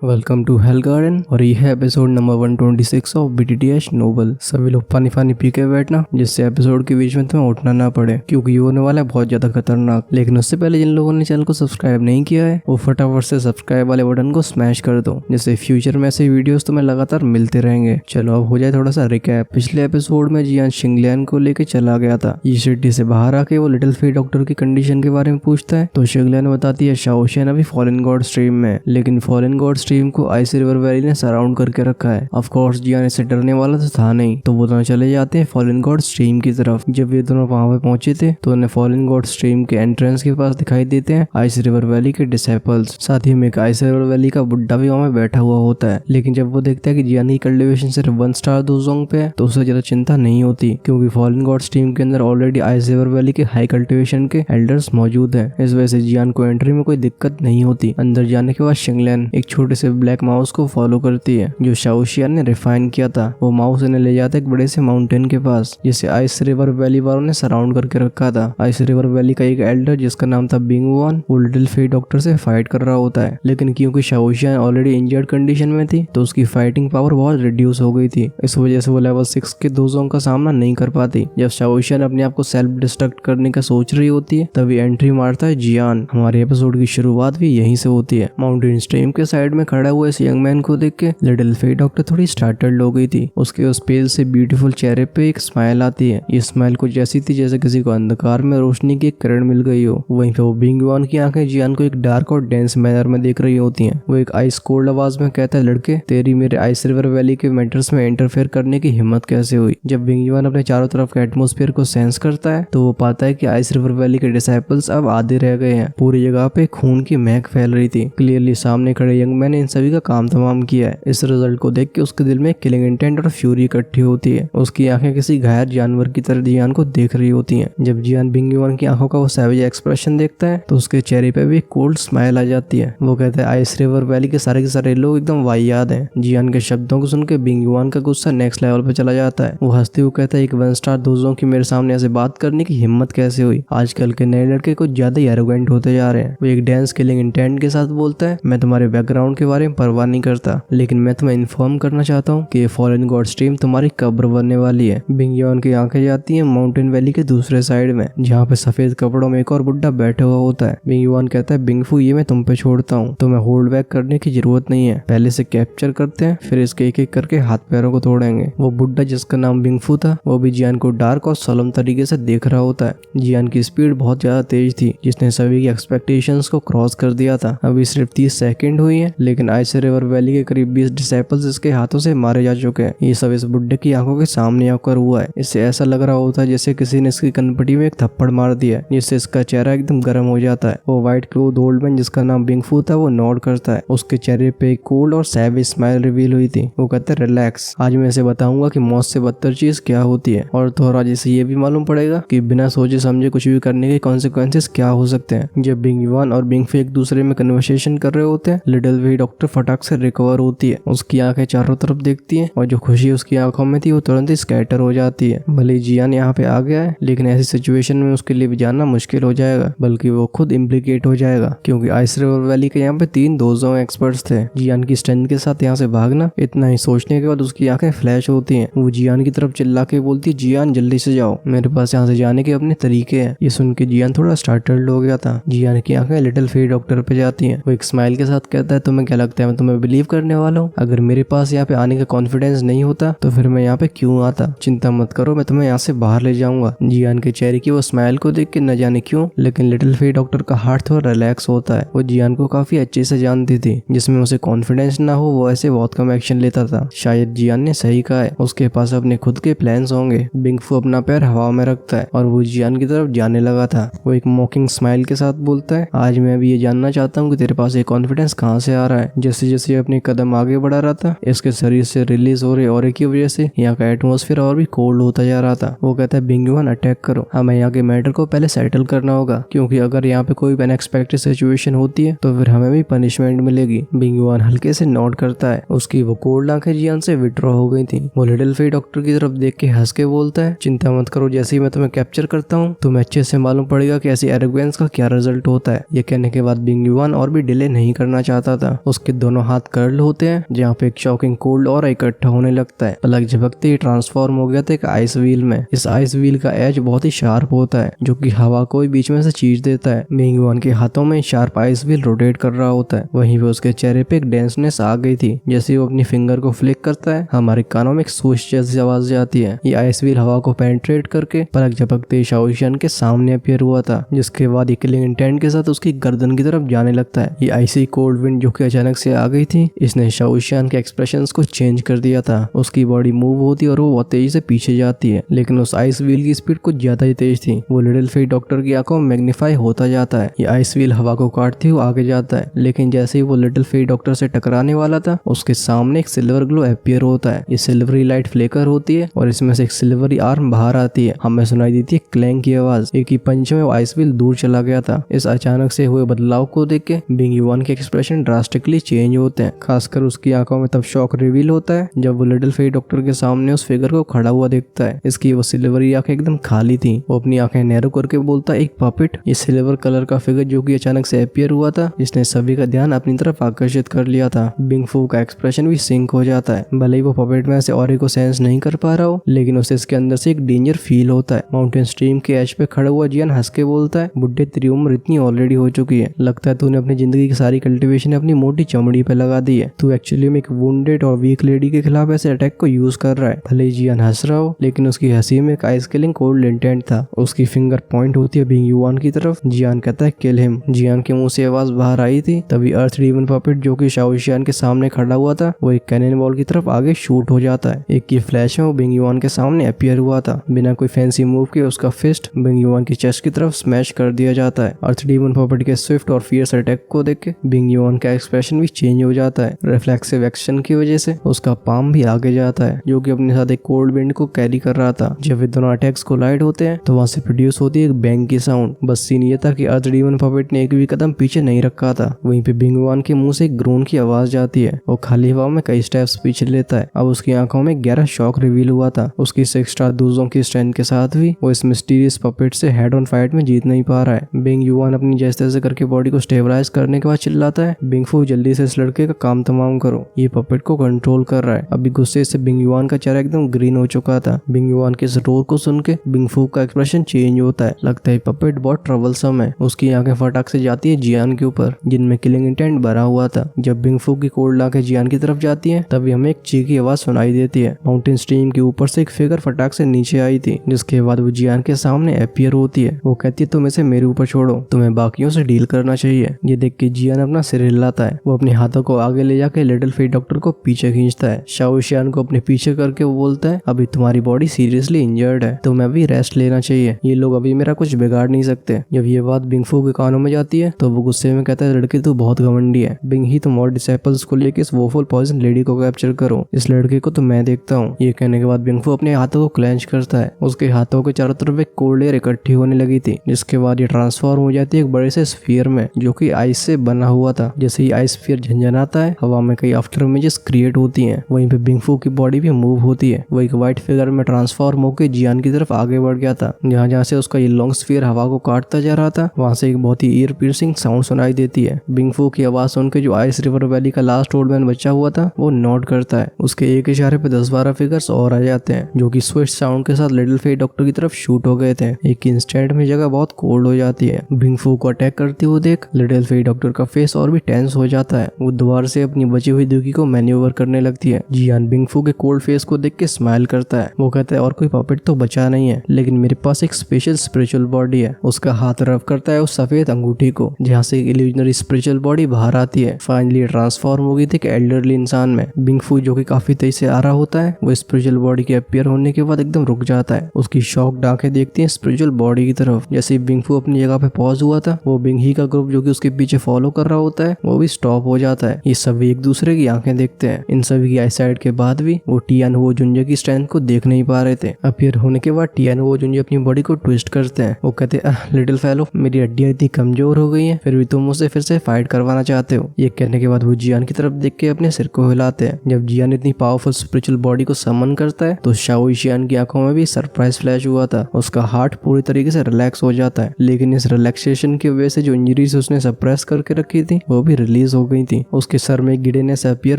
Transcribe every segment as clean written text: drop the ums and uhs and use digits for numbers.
Welcome to hell garden और ये है episode number 126 of BTTH novel. सभी लोग पानी पानी पी के बैठना जिससे एपिसोड के बीच में तुम्हें उठना ना पड़े, क्योंकि ये होने वाला है बहुत ज्यादा खतरनाक। लेकिन उससे पहले जिन लोगों ने चैनल को सब्सक्राइब नहीं किया है वो फटाफट से सब्सक्राइब वाले बटन को स्मैश कर दो, जिससे फ्यूचर में ऐसे वीडियोस तुम्हें लगातार मिलते रहेंगे। चलो अब हो जाए थोड़ा सा रिकैप। पिछले एपिसोड में जियान शिंगलियन को लेके चला गया था। ये सिटी से बाहर आके वो लिटिल फी डॉक्टर की कंडीशन के बारे में पूछता है तो शिंगलियन बताती है शाओशियन अभी फॉलन गॉड स्ट्रीम में, लेकिन फॉलन गॉड स्ट्रीम को आइस रिवर वैली ने सराउंड करके रखा है। ऑफ कोर्स जियान इससे डरने वाला तो था नहीं, तो वो दोनों चले जाते हैं फॉलन गॉड स्ट्रीम की तरफ। जब ये दोनों वहां पे पहुंचे थे तो उन्हें फॉलन गॉड स्ट्रीम के एंट्रेंस के पास दिखाई देते हैं आइस रिवर वैली के डिसेपल्स। साथ ही में एक आइस रिवर वैली का बुड्ढा भी वहां बैठा हुआ होता है। लेकिन जब वो देखता है कि जियान की कल्टिवेशन सिर्फ 1 स्टार दोजोंग पे है तो उसे ज्यादा चिंता नहीं होती, क्योंकि फॉलन गॉड स्ट्रीम के अंदर ऑलरेडी आइस रिवर वैली के हाई कल्टिवेशन के एल्डर्स मौजूद है। इस वजह से जियान को एंट्री में कोई दिक्कत नहीं होती। अंदर जाने के बाद शिंगलियन एक छोटे से ब्लैक माउस को फॉलो करती है जो शाओशियन ने रिफाइन किया था। वो माउस इन्हें ले जाता है एक बड़े से माउंटेन के पास जिसे आइस रिवर वैली वालों ने सराउंड करके रखा था। आइस रिवर वैली का एक एल्डर जिसका नाम था बिंग वुआन वो लिटिल फी डॉक्टर से फाइट कर रहा होता है, लेकिन क्योंकि शाओशियन ऑलरेडी इंजर्ड कंडीशन में थी तो उसकी फाइटिंग पावर बहुत रिड्यूस हो गई थी। इस वजह से वो लेवल 6 के दोजों का सामना नहीं कर पाती। जब शाओशियन अपने आप को सेल्फ डिस्ट्रक्ट करने का सोच रही होती है तभी एंट्री मारता है जियान। हमारे एपिसोड की शुरुआत भी यहीं से होती है। माउंटेन स्ट्रीम के साइड में खड़ा हुआ इस यंग मैन को देख के लिटिल फी डॉक्टर थोड़ी स्टार्टल्ड हो गई थी। उसके उस पेल से ब्यूटीफुल चेहरे पे एक स्माइल आती है। ये स्माइल कुछ ऐसी थी जैसे किसी को अंधकार में रोशनी की एक किरण मिल गई हो। वहीं पे वो बिंग वुआन की आंखें जियान को एक डार्क और डेंस मैनर में देख रही होती हैं। वो एक आइस कोल्ड आवाज में कहता है, लड़के तेरी मेरे आइस रिवर वैली के मैटर्स में इंटरफेयर करने की हिम्मत कैसे हुई। जब बिंग वुआन अपने चारों तरफ के एटमोस्फेयर को सेंस करता है तो वो पाता है कि आइस रिवर वैली के डिसाइपल्स अब आधे रह गए हैं। पूरी जगह पे खून की महक फैल रही थी। क्लियरली सामने खड़े यंग मैन ने इन सभी का काम तमाम किया है। इस रिजल्ट को देख के उसके दिल में किलिंग इंटेंट और फ्यूरी इकट्ठी होती है। उसकी आंखें किसी घायल जानवर की तरह जियान को देख रही होती हैं। जब जियान बिंग वुआन की आंखों का वो सैवेज एक्सप्रेशन देखता है तो उसके चेहरे पे भी एक कोल्ड स्माइल आ जाती है। वो कहता है आइस रिवर वैली के सारे लोग एकदम वाहियात हैं। जियान के शब्दों को सुन के बिंग वुआन का गुस्सा नेक्स्ट लेवल पे चला जाता है। वो हंसते हुए कहता है, एक 1 स्टार दोजों की मेरे सामने ऐसे बात करने की हिम्मत कैसे हुई। आजकल के नए लड़के कुछ ज्यादा ही एरोगेंट होते जा रहे हैं। वो एक डांस किलिंग इंटेंट के साथ बोलता है, मैं तुम्हारे बैकग्राउंड के बारे में परवाह नहीं करता, लेकिन मैं तुम्हें इन्फॉर्म करना चाहता हूँ कि फॉलन गॉड स्ट्रीम तुम्हारी कब्र बनने वाली है। बिंग वुआन की आंखें जाती हैं माउंटेन वैली के दूसरे साइड में जहाँ पे सफेद कपड़ों में एक और बुड्ढा बैठा हुआ होता है। बिंग वुआन कहता है, बिंगफू ये मैं तुम पे छोड़ता हूँ, तुम्हें होल्ड बैक करने की जरूरत नहीं है। पहले से कैप्चर करते हैं फिर इसके एक एक करके हाथ पैरों को तोड़ेंगे। वो बुड्ढा जिसका नाम बिंगफू था वो भी जियान को डार्क और सोलम तरीके से देख रहा होता है। जियान की स्पीड बहुत ज्यादा तेज थी जिसने सभी की एक्सपेक्टेशंस को क्रॉस कर दिया था। अभी सिर्फ 30 सेकंड हुई है लेकिन आइस रिवर वैली के करीब 20 डिसाइपल्स इसके हाथों से मारे जा चुके हैं। ये सब इस बुड्ढे की आंखों के सामने आकर हुआ है। इससे ऐसा लग रहा होता है जैसे किसी ने इसकी कनपटी में एक थप्पड़ मार दिया है, जिससे इसका चेहरा एकदम गर्म हो जाता है। वो व्हाइट क्लोथ ओल्ड मैन जिसका नाम बिंगफू था वो नॉड करता है। उसके चेहरे पे एक कोल्ड और सैविज स्माइल रिवील हुई थी। वो कहता है, रिलैक्स, आज मैं इसे बताऊंगा कि मौत से बदतर चीज क्या होती है और थोड़ा जिसे ये भी मालूम पड़ेगा कि बिना सोचे समझे कुछ भी करने के कॉन्सिक्वेंसेस क्या हो सकते हैं। जब बिंग वुआन और बिंगफू एक दूसरे में कन्वर्सेशन कर रहे होते हैं लिटिल फी डॉक्टर फटाक से रिकवर होती है। उसकी आंखें चारों तरफ देखती हैं और जो खुशी उसकी आंखों में थी वो तुरंत ही स्कैटर हो जाती है। भले जियान यहाँ पे आ गया है लेकिन ऐसी सिचुएशन में उसके लिए भी जानना मुश्किल हो जाएगा, बल्कि वो खुद इम्प्लीकेट हो जाएगा, क्योंकि आइस रिवर वैली के यहाँ पे 3 दोजों एक्सपर्ट्स थे। जियान की स्ट्रेंथ के साथ यहाँ से भागना, इतना ही सोचने के बाद उसकी आंखें फ्लैश होती हैं। वो जियान की तरफ चिल्ला के बोलती है, जियान जल्दी से जाओ, मेरे पास यहाँ से जाने के अपने तरीके हैं। ये सुन के जियान थोड़ा स्टार्टल्ड हो गया था। जियान की आंखें लिटिल फी डॉक्टर पे जाती हैं। वो एक स्माइल के साथ कहता है, तुम्हें क्या लगता है मैं तुम्हें बिलीव करने वाला हूँ? अगर मेरे पास यहाँ पे आने का कॉन्फिडेंस नहीं होता तो फिर मैं यहाँ पे क्यों आता? चिंता मत करो, मैं तुम्हें यहाँ से बाहर ले जाऊंगा। जियान के चेहरे की वो स्माइल को देख के न जाने क्यों लेकिन लिटिल फी डॉक्टर का हार्ट थोड़ा रिलैक्स होता है। वो जियान को काफी अच्छे से जानती थी। जिसमें उसे कॉन्फिडेंस ना हो वो ऐसे बहुत कम एक्शन लेता था। शायद जियान ने सही कहा है, उसके पास अपने खुद के प्लान्स होंगे। बिंगफू अपना पैर हवा में रखता है और वो जियान की तरफ जाने लगा था। वो एक मॉकिंग स्माइल के साथ बोलता है, आज मैं भी ये जानना चाहता हूँ कि तेरे पास ये कॉन्फिडेंस कहाँ से आ रहा है। जैसे जैसे ये अपने कदम आगे बढ़ा रहा था इसके शरीर से रिलीज हो रहे ऑरे की वजह से यहाँ का एटमोस्फेयर और भी कोल्ड होता जा रहा था। वो कहता है, बिंग वुआन अटैक करो, हमें यहाँ के मैटर को पहले सेटल करना होगा, क्योंकि अगर यहाँ पे कोई अनएक्सपेक्टेड सिचुएशन होती है तो फिर हमें भी पनिशमेंट मिलेगी। बिंग वुआन हल्के से नोट करता है। उसकी वो कोल्ड आंखें जियान से विड्रॉ हो गई थी। वो लिटिल फी डॉक्टर की तरफ देख के हंस के बोलता है, चिंता मत करो, जैसे ही मैं तुम्हें कैप्चर करता हूँ तुम्हें अच्छे से मालूम पड़ेगा कि ऐसी एरोगेंस का क्या रिजल्ट होता है। ये कहने के बाद बिंग वुआन और भी डिले नहीं करना चाहता था। उसके दोनों हाथ कर्ल होते हैं जहाँ पे एक शॉकिंग कोल्ड और इकट्ठा होने लगता है। पलक झपकते ही ट्रांसफॉर्म हो गया था एक आइस व्हील में। इस आइस व्हील का एज बहुत ही शार्प होता है जो कि हवा को भी बीच में से चीर देता है। बिंग यूआन के हाथों में शार्प आइस व्हील रोटेट कर रहा होता है। वहीं पे उसके चेहरे पे एक डेंसनेस आ गई थी। जैसे वो अपनी फिंगर को फ्लिक करता है हमारे कानों में एक स्विश जैसी आवाज आती है। ये आइस व्हील हवा को पेनिट्रेट करके पलक झपकते ही शाओशियान के सामने अपीयर हुआ था, जिसके बाद ये किलिंग इंटेंट के साथ उसकी गर्दन की तरफ जाने लगता है। ये आइसी कोल्ड विंड जो कि अचानक से आ गई थी, इसने शाओशियान के एक्सप्रेशंस को चेंज कर दिया था। उसकी बॉडी मूव होती है और वो बहुत तेजी से पीछे जाती है, लेकिन उस आइस व्हील की स्पीड कुछ ज्यादा ही तेज थी। वो लिटिल फेई डॉक्टर की आंखों में मैग्नीफाई होता जाता है। ये आइस व्हील हवा को काटते हुए आगे जाता है, लेकिन जैसे ही वो लिटिल फेई डॉक्टर से टकराने वाला था उसके सामने एक सिल्वर ग्लो अपीयर होता है। ये सिल्वरी लाइट फ्लेकर होती है और इसमें से एक सिल्वरी आर्म बाहर आती है। हमें सुनाई देती है क्लैंग की आवाज। एक ही पंच में वो आइस व्हील दूर चला गया था। इस अचानक से हुए बदलाव को देख के बिंग यूआन के एक्सप्रेशन ड्रास्टिकली चेंज होते हैं। खासकर उसकी आंखों में तब शॉक रिवील होता है जब वो लिटिल फेई डॉक्टर के सामने उस फिगर को खड़ा हुआ देखता है। इसकी वो सिल्वरी आंखें एकदम खाली थी। वो अपनी आंखें नैरो करके बोलता है, एक पपेट। ये सिल्वर कलर का फिगर जो कि अचानक से अपीयर हुआ था, जिसने सभी का ध्यान अपनी तरफ आकर्षित कर लिया था। बिंग फू का एक्सप्रेशन भी सिंक हो जाता है। भले ही वो पपेट में से ऑरे को सेंस नहीं कर पा रहा हो, लेकिन उसे इसके अंदर से एक डेंजर फील होता है। माउंटेन स्ट्रीम के एज पे खड़ा हुआ जियान हंस के बोलता है, बुड्ढे तेरी उम्र इतनी ऑलरेडी हो चुकी है, लगता है तूने अपनी जिंदगी की सारी कल्टीवेशन अपनी मोटी चमड़ी पे लगा दी है। तू एक्चुअली में एक वुंडेड और वीक लेडी के खिलाफ ऐसे अटैक को यूज कर रहा है। भले ही जियान हंस रहा हो, लेकिन उसकी हंसी में एक आइस किलिंग कोल्ड इंटेंट था। उसकी फिंगर पॉइंट होती है बिंग यूआन की तरफ। जियान कहता है किल हिम। जियान के मुंह से आवाज बाहर आई थी, तभी अर्थ डीमन पपेट जो कि शाओशियान के सामने खड़ा हुआ था वो एक कैनन बॉल की तरफ आगे शूट हो जाता है। एक की फ्लैश में वो बिंग यूआन के सामने अपीयर हुआ था। बिना कोई फैंसी मूव के उसका फिस्ट बिंग यूआन की चेस्ट की तरफ स्मैश कर दिया जाता है। अर्थ डीमन पपेट के स्विफ्ट और फियर्स अटैक को देख के बिंग यूआन का एक्सप्रेशन भी चेंज हो जाता है। रिफ्लेक्सिव एक्शन की वजह से उसका पाम भी आगे जाता है, जो कि अपने साथ एक कोल्ड विंड को कैरी कर रहा था। जब ये दोनों अटैक्स कोलाइड होते हैं तो वहां से प्रोड्यूस होती है एक बैंग की साउंड। बस सीन ये था कि अर्थ डीमन पपेट ने एक भी कदम पीछे नहीं रखा था। वहीं पे बिंग यूआन के मुंह से एक ग्रोन की आवाज जाती है। वो खाली हवा में कई स्टेप्स पीछे लेता है। अब उसकी आंखों में गहरा शॉक रिवील हुआ था। उसकी 6 स्टार दूजों की स्ट्रेंथ के साथ भी वो इस मिस्टीरियस पपेट से हेड ऑन फाइट में जीत नहीं पा रहा है। बिंग यूआन अपनी जैसे तैसे करके बॉडी को स्टेबलाइज करने के बाद चिल्लाता है, बिंग फू जल्दी से इस लड़के का काम तमाम करो, ये पपेट को कंट्रोल कर रहा है। अभी गुस्से से बिंग यूआन का चेहरा एकदम ग्रीन हो चुका था। बिंग यूआन के इस रोर को सुन के बिंग फू का एक्सप्रेशन चेंज होता है। लगता है पपेट बहुत ट्रबलसम है। उसकी आंखें फटाक से जाती है जियान के ऊपर, जिनमें किलिंग इंटेंट भरा हुआ था। जब बिंग फू की कोल्ड आंखें जियान की तरफ जाती है तभी हमें एक चीख की आवाज सुनाई देती है। माउंटेन स्ट्रीम के ऊपर से एक फिगर फटाक से नीचे आई थी, जिसके बाद वो जियान के सामने अपीयर होती है। वो कहती है, तुम इसे मेरे ऊपर छोड़ो, तुम्हें बाकियों से डील करना चाहिए। ये देख के जियान अपना सिर हिलाता है। वो अपने हाथों को आगे ले जाके लिटिल फेई डॉक्टर को पीछे खींचता है। शाओशियान को अपने पीछे करके वो बोलता है, अभी तुम्हारी बॉडी सीरियसली इंजर्ड है, तुम्हें अभी रेस्ट लेना चाहिए, ये लोग अभी मेरा कुछ बिगाड़ नहीं सकते। जब ये बात बिंग फू के कानों में जाती है तो वो गुस्से में कहता है, लड़की तू बहुत घमंडी है। बिंग ही तुम और डिसेपल्स को लेके इस वोफुल पॉइजन लेडी को कैप्चर करो, इस लड़के को तो मैं देखता हूँ। ये कहने के बाद बिंग फू अपने हाथों को क्लेंच करता है। उसके हाथों के चारों तरफ एक कोल्ड एयर इकट्ठी होने लगी थी, जिसके बाद ये ट्रांसफॉर्म हो जाती है एक बड़े से स्फीयर में जो कि आइस से बना हुआ था। जैसे ही आइस स्फीयर झंझनाता है हवा में कई आफ्टर इमेजेस क्रिएट होती हैं। वहीं पे बिंग फू की बॉडी भी मूव होती है। वो एक व्हाइट फिगर में ट्रांसफॉर्म होकर जियान की तरफ आगे बढ़ गया था। जहाँ जहाँ से उसका ये लॉन्ग स्फीयर हवा को काटता जा रहा था वहां से एक बहुत ही ईयर पियर्सिंग साउंड सुनाई देती है। बिंग फू की आवाज सुन के जो आइस रिवर वैली का लास्ट ओल्ड मैन बचा हुआ था वो नोट करता है। उसके एक इशारे पे 10-12 फिगर्स और आ जाते हैं जो कि स्विच साउंड के साथ लिटिल फेई डॉक्टर की तरफ शूट हो गए थे। एक इंस्टेंट में जगह बहुत कोल्ड हो जाती है। बिंग फू को अटैक करते हुए देख लिटिल फेई डॉक्टर का फेस और भी टेंस हो जाता है। वो दोबारा से अपनी बची हुई दुखी को मैन्यूवर करने लगती है। जियान बिंग फू के कोल्ड फेस को देख के स्माइल करता है। वो कहता है, और कोई पपेट तो बचा नहीं है, लेकिन मेरे पास एक स्पेशल स्पिरिचुअल बॉडी है। उसका हाथ रब करता है उस सफेद अंगूठी को, जहाँ से एक इल्यूजनरी स्पिरिचुअल बॉडी बाहर आती है। फाइनली ट्रांसफॉर्म हो गई थी एक एल्डरली इंसान में। बिंग फू जो कि काफी तेज से आ रहा होता है, वो स्पिरिचुअल बॉडी के अपीयर होने के बाद एकदम रुक जाता है। उसकी शॉक आंखें देखती हैं स्पिरिचुअल बॉडी की तरफ। जैसे बिंग फू अपनी जगह पे पॉज हुआ था, वो बिंग ही का ग्रुप जो कि उसके पीछे फॉलो कर रहा होता है वो भी स्टॉप हो जाता है। ये सभी एक दूसरे की आंखें देखते हैं। इन सभी की आईसाइट के बाद भी वो टियान वो जुंजे की स्ट्रेंथ को देख नहीं पा रहे थे। अपीयर होने के बाद टियान वो जुंजे अपनी बॉडी को ट्विस्ट करते हैं। वो कहते हैं, लिटिल फेलो, मेरी हड्डियां इतनी कमजोर हो गई हैं, फिर भी तुम मुझसे फिर से फाइट करवाना चाहते हो। ये कहने के बाद वो जियान की तरफ देख के अपने सिर को हिलाते हैं। जब जियान इतनी पावरफुल स्पिरिचुअल बॉडी को समन करता है तो शाओशियान की आंखों में भी सरप्राइज फ्लैश हुआ था। उसका हार्ट पूरी तरीके से रिलैक्स हो जाता है, लेकिन इस रिलैक्सेशन की वजह से जो इंजरीज उसने सप्रेस करके रखी थी वो भी रिलीज चेंजेस हो गई थी। उसके सर में गिडेनेस अपीयर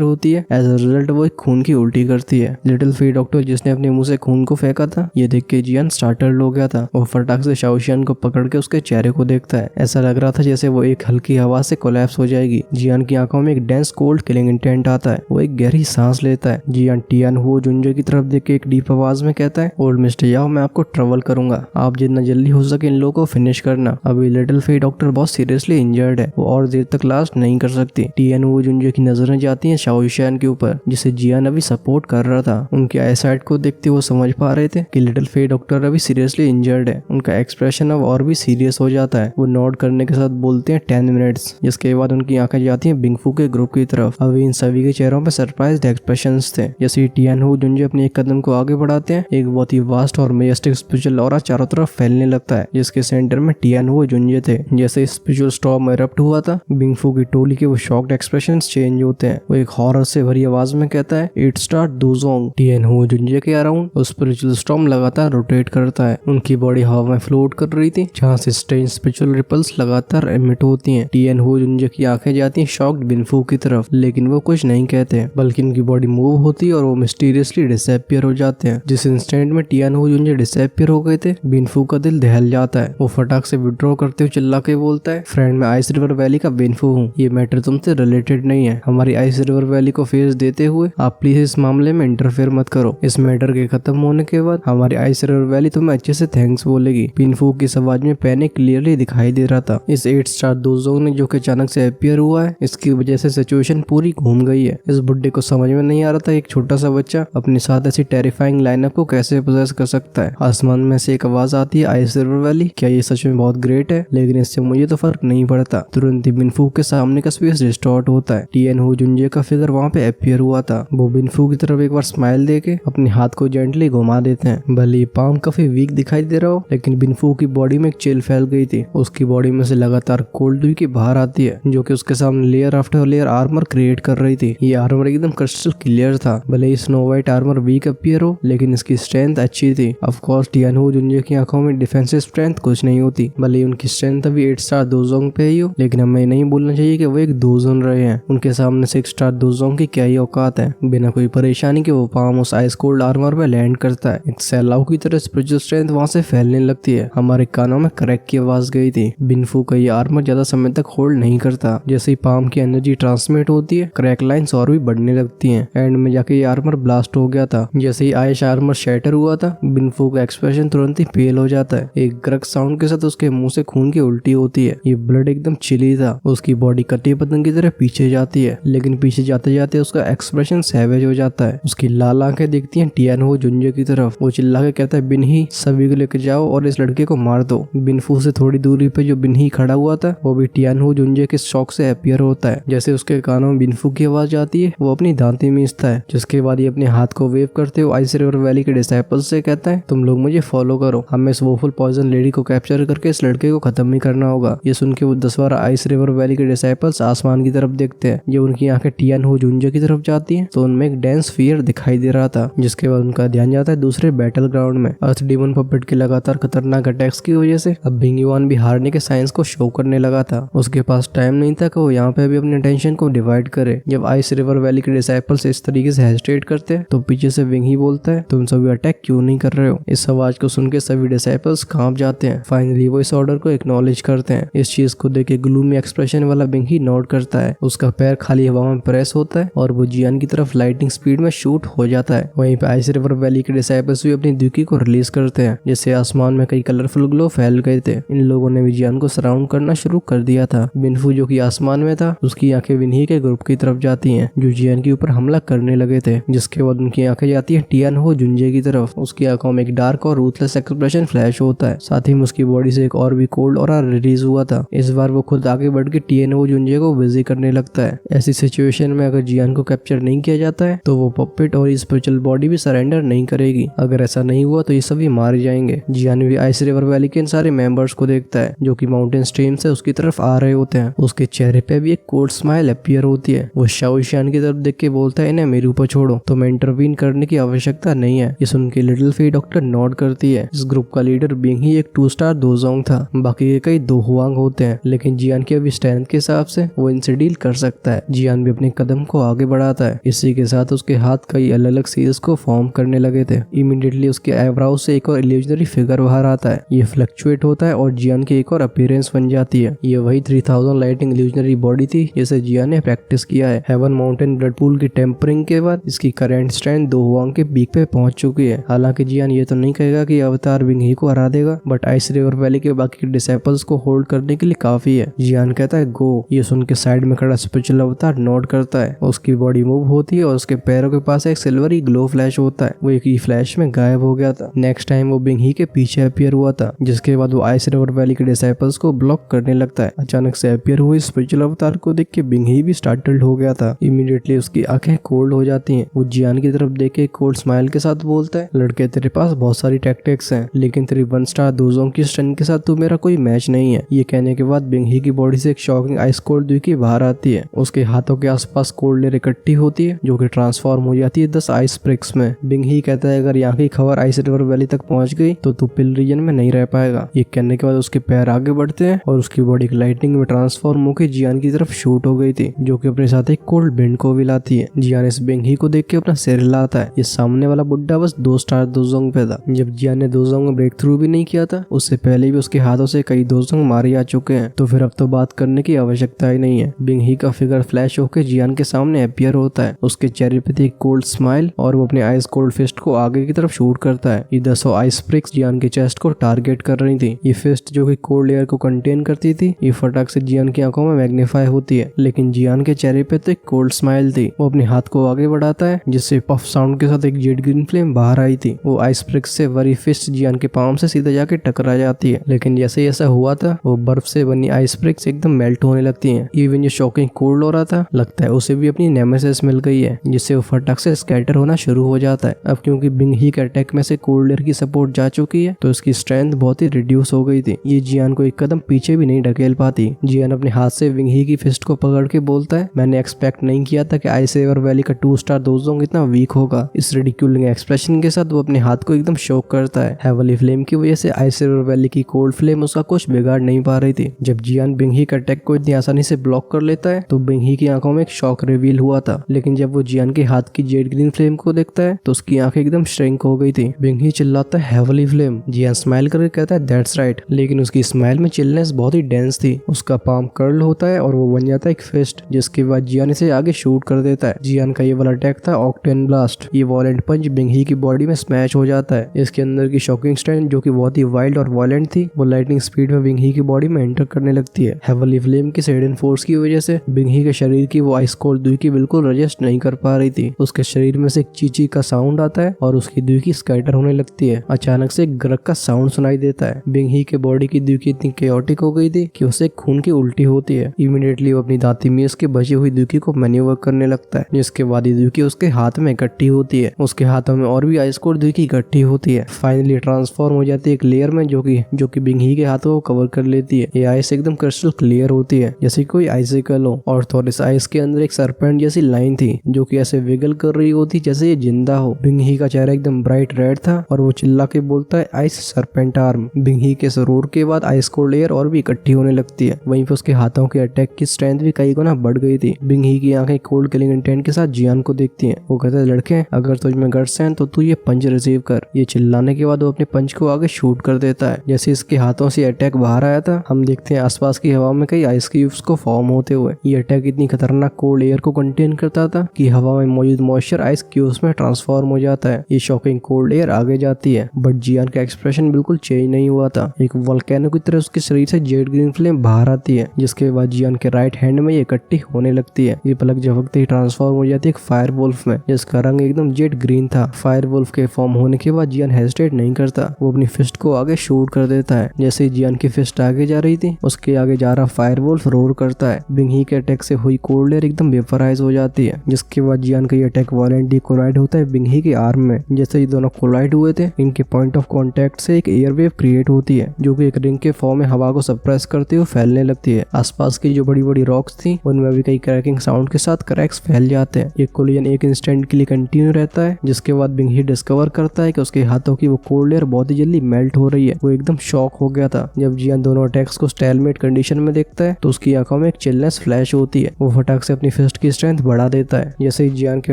होती है। एज अ रिजल्ट वो एक खून की उल्टी करती है। लिटिल फी डॉक्टर जिसने अपने मुंह से खून को फेंका था, ये देख के जियान स्टार्टल्ड हो गया था। वो फटाक से शाओशियान को पकड़ के उसके चेहरे को देखता है। ऐसा लग रहा था जैसे वो एक हल्की हवा से कोलैप्स हो जाएगी। जियान की आंखों में एक डेंस कोल्ड किलिंग इंटेंट आता है। वो एक गहरी सांस लेता है। जियान टियान हुओ जुंजे की तरफ देख के एक डीप आवाज में कहता है, ओल्ड मिस्टर याओ, मैं आपको ट्रबल करूंगा। आप जितना जल्दी हो सके इन लोगों को फिनिश करना। अभी लिटिल फी डॉक्टर बहुत सीरियसली इंजर्ड है, वो और देर तक लास्ट नहीं कर सकती। टियान हुओ जुंजे की नजरें जाती हैं शाओशियान के ऊपर, जिसे जियान अभी सपोर्ट कर रहा था। उनके आईसाइट को देखते वो समझ पा रहे थे कि लिटिल फी डॉक्टर अभी सीरियसली इंजर्ड है। उनका एक्सप्रेशन अब और भी सीरियस हो जाता है। वो नोट करने के साथ बोलते हैं 10 मिनट्स, जिसके बाद उनकी आंखें जाती हैं बिंगफू के ग्रुप की तरफ। अभी इन सभी के चेहरों पे सरप्राइज्ड एक्सप्रेशंस थे। जैसे ही टियान हुओ जुंजे अपने एक कदम को आगे बढ़ाते हैं, एक बहुत ही वास्ट और मेजेस्टिक स्पिरिचुअल ऑरा चारों तरफ फैलने लगता है, जिसके सेंटर में टियान हुओ जुंजे थे। जैसे स्पिरिचुअल स्टॉर्म इरप्ट हुआ था, बिंगफू की टोली के वो शॉक्ड एक्सप्रेशंस चेंज होते हैं। वो एक हॉरर से भरी आवाज में कहता है, इट स्टार्ट डूजोंग। टियान हुओ जुंजे के अराउंड वो स्पिरिचुअल स्टॉर्म लगातार रोटेट करता है। उनकी बॉडी हवा में फ्लोट कर रही थी, जहाँ से स्ट्रेंज स्पिरिचुअल रिपल्स लगातार एमिट होती हैं। टियान हुओ जुंजे की आंखें जाती हैं शॉक्ड बिंगफू की तरफ, लेकिन वो कुछ नहीं कहते, बल्कि उनकी बॉडी मूव होती है और वो मिस्टीरियसली डिसअपियर हो जाते हैं। जिस इंस्टेंट में टियान हुओ जुंजे डिसअपियर हो गए थे, बिंगफू का दिल दहल जाता है। वो फटाक से विड्रॉ करते हुए चिल्ला के बोलता है, फ्रेंड, मैं आइस रिवर वैली का बिंगफू हूँ। ये मैटर तुमसे रिलेटेड नहीं है। हमारी आइस रिवर वैली को फेस देते हुए आप प्लीज इस मामले में इंटरफेयर मत करो। इस मैटर के खत्म होने के बाद हमारी आइस रिवर वैली तुम्हें अच्छे से थैंक्स बोलेगी। बिंगफू की आवाज में पैनिक क्लियरली दिखाई दे रहा था। इस 8 स्टार डोजोंग ने जो कि अचानक से अपीयर हुआ है, इसकी वजह से सिचुएशन पूरी घूम गई है। इस बुड्ढे को समझ में नहीं आ रहा था एक छोटा सा बच्चा अपने साथ ऐसी टेरिफाइंग लाइनअप को कैसे पोजेस कर सकता है। आसमान में से एक आवाज आती है, आइस रिवर वैली, क्या ये सच में बहुत ग्रेट है? लेकिन इससे मुझे तो फर्क नहीं पड़ता। तुरंत ही बिंगफू के सामने का स्पेस डिस्टॉर्ट होता है। टियान हुओ जुंजे का फिगर वहाँ पे अपीयर हुआ था। वो बिंगफू की तरफ एक बार स्माइल देके अपने हाथ को जेंटली घुमा देते हैं। भले पाम काफी वीक दिखाई दे रहा हो, लेकिन बिंगफू की बॉडी में एक चिल फैल गई थी। उसकी बॉडी में से लगातार कोल्ड हुई की बाहर आती है, जो कि उसके सामने layer after layer armour create कर रही थी। ये आर्मर एकदम क्रिस्टल क्लियर था। भले ही snow white armour weak appear हो, लेकिन इसकी स्ट्रेंथ अच्छी थी। ऑफ कोर्स टियान हुओ जुंजे की आंखों में डिफेंसिव स्ट्रेंथ कुछ नहीं होती। भले ही उनकी स्ट्रेंथ अभी 8 स्टार डोजोंग पे ही हो, लेकिन हमें नहीं बोलना चाहिए कि वो एक डोजोन रहे हैं। उनके सामने 6 स्टार डोजोंग की क्या ही औकात है। बिना कोई परेशानी के वो पाम उस आइस कोल्ड आर्मर पे लैंड करता है। एक सैलाव की तरह स्पिरिचुअल स्ट्रेंथ वहाँ से फैलने लगती है। हमारे कानों में क्रैक की आवाज गई थी। बिंगफू का ये आर्मर ज्यादा समय तक होल्ड नहीं करता। जैसे ही पाम की एनर्जी ट्रांसमिट होती है, क्रैक लाइंस और भी बढ़ने लगती हैं। एंड में जाके ये आर्मर ब्लास्ट हो गया था। जैसे ही आइस आर्मर शैटर हुआ था, बिंगफू का एक्सप्रेशन तुरंत ही पेल हो जाता है। एक ग्रक साउंड के साथ उसके मुंह से खून की उल्टी होती है। ये ब्लड एकदम चिली था। उसकी बॉडी कटी पतंग की तरह पीछे जाती है, लेकिन पीछे जाते जाते उसका एक्सप्रेशन सैवेज हो जाता है। उसकी लाल आंखें दिखती हैं टियान हुओ जुंजे की तरफ। वो चिल्ला के कहता है, बिन्ही, सभी को लेकर जाओ और इस लड़के को मार दो। बिंगफू से थोड़ी दूरी पे जो बिन्ही खड़ा हुआ था, वो भी टियान हुओ जुंजे के शॉक से अपीयर होता है। जैसे उसके कानों में बिंगफू की आवाज आती है, वो अपनी दांतें मीचता है, जिसके बाद ये अपने हाथ को वेव करते हुए आइस रिवर वैली के डिसाइपल्स से कहता है, तुम लोग मुझे फॉलो करो। हमें इस वोफुल पॉइजन लेडी को कैप्चर करके इस लड़के को खत्म ही करना होगा। ये सुन के वो 10 आइस रिवर वैली के डिसाइपल्स आसमान की तरफ देखते हैं। जब उनकी आंखें टियान हुओ जुंजे की तरफ जाती हैं, तो उनमें एक डेंस फियर दिखाई दे रहा था। जिसके बाद उनका ध्यान जाता है दूसरे बैटल ग्राउंड में। अर्थ डीमन पपेट के लगातार खतरनाक अटैक्स की वजह से अब बिंग युआन भी हारने के साइंस को शो करने लगा था। उसके पास टाइम नहीं था कि वो यहाँ पे भी अपने टेंशन को डिवाइड करे। जब आइस रिवर वैली के डिसाइपल्स इस तरीके से हेजिटेट करते हैं, तो पीछे से विंग ही बोलता है, तुम सभी अटैक क्यों नहीं कर रहे हो? इस आवाज को सुन के सभी डिसाइपल्स कांप जाते हैं। फाइनली वो इस ऑर्डर को एक्नॉलेज करते हैं। इस चीज को देख के ग्लूमी एक्सप्रेशन वाला विंग ही नोट करता है। उसका पैर खाली हवा में प्रेस होता है और वो जियान की तरफ लाइटिंग स्पीड में शूट हो जाता है। वहीं पे आइस रिवर वैली के डिसाइपल्स भी अपनी दुकी को रिलीज करते हैं। जैसे आसमान में कई कलरफुल ग्लो फैल गए थे। इन लोगों ने भी जियान को सराउंड करना शुरू कर दिया था। बिंगफू जो कि आसमान में था, उसकी आंखें विन्ही के ग्रुप की तरफ जाती हैं, जो जियान के ऊपर हमला करने लगे थे। जिसके बाद उनकी आंखें जाती हैं टियान हुओ जुंजे की तरफ। उसकी आंखों में एक डार्क और रूथलेस एक्सप्रेशन फ्लैश होता है। साथ ही में उसकी बॉडी से एक और भी कोल्ड और रिलीज हुआ था। इस बार वो खुद आगे बढ़ के टियान हुओ जुंजे को बिजी करने लगता है। ऐसी सिचुएशन में अगर जियान को कैप्चर नहीं किया जाता है, तो वो पपेट और स्पिरिचुअल बॉडी भी सरेंडर नहीं करेगी। अगर ऐसा नहीं हुआ तो ये सभी मार जाएंगे। जियान भी आइस रिवर वैली के इन सारे मेंबर्स को देखता है, जो कि माउंटेन स्ट्रीम से उसकी तरफ आ रहे होते हैं। उसके चेहरे पे भी एक कोल्ड स्माइल अपीयर होती है। वो शाओशियान की तरफ देख के बोलता है, इन्हें मेरे ऊपर छोड़ो, तो मैं इंटरवीन करने की आवश्यकता नहीं है। ये सुन के लिटिल फी डॉक्टर नोट करती है। इस ग्रुप का लीडर बिंग ही एक 2 स्टार डोजोंग था। बाकी के कई 2 हुआंग होते हैं, लेकिन जियान की अभी स्ट्रेंथ के हिसाब से वो वो इनसे डील कर सकता है। जियान भी अपने कदम को आगे बढ़ाता है। इसी के साथ उसके हाथ कई अलग अलग सीरीज को फॉर्म करने लगे थे। इमीडिएटली उसके आईब्राउ से एक और इल्यूजनरी फिगर बाहर आता है। ये फ्लक्चुएट होता है और जियान की एक और अपीयरेंस बन जाती है। ये वही 3000 लाइटिंग इल्यूजनरी बॉडी थी जिसे जियान ने प्रैक्टिस किया है। हेवन माउंटेन ब्लड पूल की टेम्परिंग के बाद इसकी करंट स्ट्रेंथ 2 हुआंग के पीक पे पहुंच चुकी है। हालांकि जियान ये तो नहीं कहेगा कि अवतार विंग ही को हरा देगा, बट आइस रिवर वैली के बाकी डिसेपल्स को होल्ड करने के लिए काफी है। जियान कहता है गो। ये सुन के साइड में खड़ा स्पिरिचुअल अवतार नोट करता है। उसकी बॉडी मूव होती है और उसके पैरों के पास एक सिल्वरी ग्लो फ्लैश होता है। वो एक ही फ्लैश में गायब हो गया था। नेक्स्ट टाइम वो बिंग ही के पीछे अपीयर हुआ था, जिसके बाद वो आइस रिवर वैली के डिसेपल्स को ब्लॉक करने लगता है। अचानक से अपीयर हुए स्पिरिचुअल अवतार को देख के बिंग ही भी स्टार्टल्ड हो गया था। इमीडिएटली उसकी आंखें कोल्ड हो जाती हैं। वो जियान की तरफ देख के कोल्ड स्माइल के साथ बोलता है, लड़के तेरे पास बहुत सारी टैक्टिक्स हैं, लेकिन तेरी 1 स्टार दोजों की स्ट्रेंथ के साथ तू मेरा कोई मैच नहीं है। ये कहने के बाद बिंग ही की बॉडी से एक शॉकिंग आइस कोल्ड दुई की बाहर आती है। उसके हाथों के आसपास कोल्ड लेयर इकट्ठी होती है जो कि ट्रांसफॉर्म हो जाती है 10 आइस ब्रिक्स में। बिंग ही कहता है अगर यहाँ की खबर आइस रिवर वैली तक पहुंच गई तो तू पिल रीजन में नहीं रह पाएगा। ये कहने के बाद उसके पैर आगे बढ़ते हैं और उसकी बॉडी लाइटिंग में ट्रांसफॉर्म होकर जियान की तरफ शूट हो गई थी, जो कि अपने साथ एक कोल्ड बिंड को भी लाती है। जियान इस बिंग ही को देख के अपना सिर हिलाता है। ये सामने वाला बुड्ढा बस 2 स्टार दोजोंग पे था। जब जियान ने दोजोंग में ब्रेक थ्रू भी नहीं किया था, उससे पहले भी उसके हाथों से कई दोजोंग मारे जा चुके हैं, तो फिर अब तो बात करने की आवश्यकता ही नहीं है। बिंग ही का फिगर फ्लैश होकर जियान के सामने अपीयर होता है। उसके चेहरे पे थी एक कोल्ड स्माइल और वो अपने आइस कोल्ड फिस्ट को आगे की तरफ शूट करता है। ये 10 आइस ब्रिक्स जियान के चेस्ट को टारगेट कर रही थी। ये फिस्ट जो कि कोल्ड लेयर को कंटेन करती थी, ये फटाक से जियान की आंखों में मैग्नीफाई होती है, लेकिन जियान के चेहरे पे तो एक कोल्ड स्माइल थी। वो अपने हाथ को आगे बढ़ाता है, जिससे पफ साउंड के साथ एक जेड ग्रीन फ्लेम बाहर आई थी। वो आइस ब्रिक्स से वरी फिस्ट जियान के पाम से सीधा जाके टकरा जाती है, लेकिन जैसे ही ऐसा हुआ था वो बर्फ से बनी आइस ब्रिक्स एकदम मेल्ट होने लगती हैं। इवन जो शॉकिंग कोल्ड हो रहा था, लगता है उसे भी अपनी नेमेसिस मिल गई है, जिससे वो फटाक से स्कैटर होना शुरू हो जाता है। अब क्योंकि बिंग ही के अटैक में से कोल्ड लेयर की सपोर्ट जा चुकी है, तो उसकी स्ट्रेंथ बहुत ही रिड्यूस हो गई थी। ये जियान को एक कदम पीछे भी नहीं ढकेल पाती। जियान अपने हाथ से विंग ही की फिस्ट को पकड़ के बोलता है, मैंने एक्सपेक्ट नहीं किया था कि आइस रिवर वैली का 2 स्टार दोजोंग इतना वीक होगा। इस रिडिक्यूलिंग एक्सप्रेशन के साथ वो अपने हाथ को एकदम शॉक करता है। हेवली फ्लेम की वजह से आइस रिवर वैली की कोल्ड फ्लेम उसका कुछ बिगाड़ नहीं पा रही थी। जब जियान बिंग ही के अटैक को इतनी आसानी से ब्लॉक कर लेता है, तो बिंग ही की आंखों में एक शॉक रिवील हुआ था, लेकिन जब वो जियान के हाथ की जेड ग्रीन फ्लेम को देखता है तो उसकी आंखें एकदम श्रिंक हो गई थी। बिंग ही चिल्लाता है हेवली फ्लेम। जियान स्माइल करके कहता है दैट्स राइट, लेकिन उसकी स्माइल में चिलनेस बहुत ही डेंस थी। उसका पाम कर्ल होता है और वो बन जाता है एक फिस्ट, जिसके बाद जियान इसे आगे शूट कर देता है। जियान का ये वाला अटैक था ऑक्टेन ब्लास्ट। ये वॉयलेंट पंच बिंग ही की बॉडी में स्मैश हो जाता है। इसके अंदर की शॉकिंग स्ट्रेंथ जो कि बहुत ही वाइल्ड और वॉयलेंट थी, वो लाइटनिंग स्पीड में बिंग ही की बॉडी में एंटर करने लगती है। हेवली फ्लेम की सडन फोर्स की वजह से बिंग ही के शरीर की वो आइस कोल्ड दुई की बिल्कुल रजिस्ट नहीं कर पा रही थी। उसके शरीर में से एक चीची का साउंड आता है और उसकी दुई की स्कैटर होने लगती है। अचानक से एक गरक का साउंड सुनाई देता है। बिंग ही के बॉडी की दुई की इतनी केओटिक हो गई थी कि उसे खून की उल्टी होती है। इमीडिएटली वो अपनी दांती में उसके बची हुई दुकी को मैन्यूवर करने लगता है, जिसके बाद ये दुकी उसके हाथ में इकट्ठी होती है। उसके हाथों में और भी आइस कोल्ड दुकी इकट्ठी होती है। फाइनली ट्रांसफॉर्म हो जाती है एक लेयर में जो कि बिंग ही के हाथों को कवर कर लेती है। ये आइस एकदम क्रिस्टल क्लियर होती है, जैसे कोई आइसिकल हो। और थोड़े इस आइस के अंदर एक सरपेंट जैसी लाइन थी जो कि ऐसे विगल कर रही होती जैसे ये जिंदा हो। बिंग ही का चेहरा एकदम ब्राइट रेड था और वो चिल्ला के बोलता है आइस सरपेंट आर्म। बिंग ही के सरूर के बाद आइस कोल्ड लेयर और भी इकट्ठी होने लगती है। वहीं पे उसके हाथों के अटैक की स्ट्रेंथ भी कई गुना बढ़ गई थी। बिंग ही की आंखें कोल्ड किलिंग इंटेंट के साथ जियान को देखती हैं। वो कहता है लड़के, अगर तुझ में गट्स हैं तो तू ये पंच रिसीव कर। ये चिल्लाने के बाद वो अपने पंच को आगे शूट कर देता है। जैसे इसके हाथों से अटैक बाहर आया था, हम देखते हैं आसपास की हवा में कई आइस क्यूब्स को फॉर्म होते हुए। ये अटैक इतनी खतरनाक कोल्ड एयर को कंटेन करता था कि हवा में मौजूद मॉइस्चर आइस क्यूब्स में ट्रांसफॉर्म हो जाता है। ये शॉकिंग कोल्ड एयर आगे जाती है, बट जियान का एक्सप्रेशन बिल्कुल चेंज नहीं हुआ था। एक वोल्केनो की तरह उसके शरीर से जेड ग्रीन फ्लेम बाहर आती है, जिसके बाद जियान के राइट हैंड में ये इकट्ठी होने लगती है। ये पलक झपकते ही ट्रांसफॉर्म हो जाती है एक फायर वुल्फ में, जिसका रंग एकदम जेड ग्रीन था। फायर वुल्फ के फॉर्म होने के बाद जियान हेजिटेट नहीं करता, वो अपनी फिस्ट को आगे शूट कर देता है। जैसे ही जियान की फिस्ट आगे जा रही थी, उसके आगे जा रहा फायर वुल्फ रोर करता है। बिंग ही के अटैक से हुई कोल्ड एयर एकदम वेपराइज हो जाती है, जिसके बाद जियान का ये अटैक वायलेंटली कोलाइड होता है बिंग ही के आर्म में। जैसे ये दोनों कोलाइड हुए थे, इनके पॉइंट ऑफ कांटेक्ट से एक एयर वेव क्रिएट होती है, जो कि एक रिंग के फॉर्म में हवा को सप्रेस करते हुए फैलने लगती है। आसपास की जो बड़ी बड़ी रॉक्स थी, उनमें भी कई क्रैकिंग साउंड के साथ क्रैक्स फैल जाते हैं। ये कोलिजन एक इंस्टेंट के लिए कंटिन्यू रहता है, जिसके बाद बिंग ही डिस्कवर करता है कि उसके हाथों की वो कोल्ड एयर बहुत ही जल्दी मेल्ट हो रही है। वो एकदम शॉक हो गया था। जब जियान दोनों अटैक्स को स्टेलमेट कंडीशन में देखता है, तो उसकी आंखों में एक एक चिलनेस फ्लैश होती है। वो फटाक से अपनी फिस्ट की स्ट्रेंथ बढ़ा देता है। जैसे ही जियान के